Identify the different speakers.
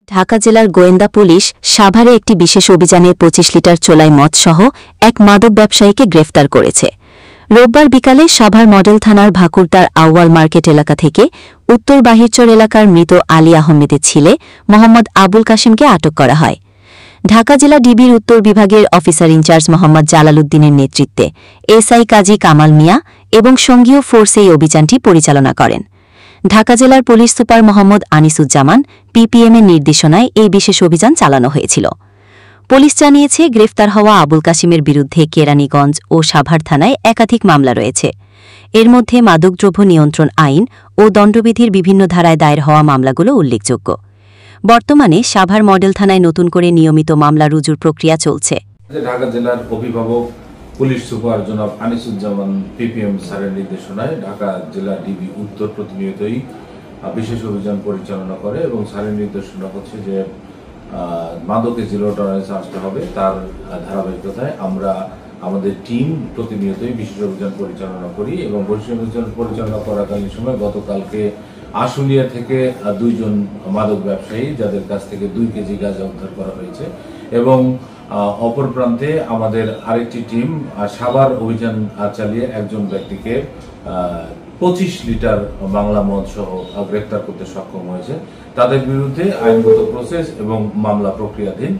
Speaker 1: ঢাকা জেলার গোয়েন্দা পুলিশ সাভারে একটি বিশেষ অভিযানে ২৫ লিটার চোলাই মদসহ এক মাদক ব্যবসায়ীকে গ্রেফতার করেছে। রোববার বিকালে সাভার মডেল থানার ভাকুরদার আউয়াল মার্কেট এলাকা থেকে উত্তর বাহিরচর এলাকার মৃত আলী আহমেদের ছেলে মোহাম্মদ আবুল কাশেমকে আটক করা হয়। ঢাকা জেলা ডিবির উত্তর বিভাগের অফিসার ইনচার্জ মোহাম্মদ জালাল উদ্দিনের নেতৃত্বে এসআই কাজী কামাল মিয়া এবং সঙ্গীয় ফোর্স এই অভিযানটি পরিচালনা করেন। ঢাকা জেলার পুলিশ সুপার মোহাম্মদ আনিসুজ্জামান পিপিএমের নির্দেশনায় এই বিশেষ অভিযান চালানো হয়েছিল। পুলিশ জানিয়েছে, গ্রেফতার হওয়া আবুল কাশেমের বিরুদ্ধে কেরানীগঞ্জ ও সাভার থানায় একাধিক মামলা রয়েছে। এর মধ্যে মাদকদ্রব্য নিয়ন্ত্রণ আইন ও দণ্ডবিধির বিভিন্ন ধারায় দায়ের হওয়া মামলাগুলো উল্লেখযোগ্য। বর্তমানে সাভার মডেল থানায় নতুন করে নিয়মিত মামলা রুজুর প্রক্রিয়া চলছে।
Speaker 2: ঢাকা জেলার অভিভাবক পুলিশ সুপার জনাব আনিসুজ্জামান পিপিএম স্যারের নির্দেশনায় ঢাকা জেলা ডিবি উত্তর প্রতিনিয়তই বিশেষ অভিযান পরিচালনা করে এবং স্যারের নির্দেশনা হচ্ছে যে মাদকে জিরো টলারেন্স আসতে হবে। তার ধারাবাহিকতায় আমরা আমাদের টিম প্রতিনিয়তই বিশেষ অভিযান পরিচালনা করি এবং বিশেষ অভিযান পরিচালনা করাকালীন সময় গতকালকে আশুলিয়া থেকে 2 জন মাদক ব্যবসায়ী যাদের কাছ থেকে 2 কেজি গাঁজা উদ্ধার করা হয়েছে এবং অপর প্রান্তে আমাদের আরেকটি টিম সাভার অভিযান চালিয়ে একজন ব্যক্তিকে 25 লিটার বাংলা মদ সহ গ্রেফতার করতে সক্ষম হয়েছে। তাদের বিরুদ্ধে আইনগত প্রসেস এবং মামলা প্রক্রিয়াধীন।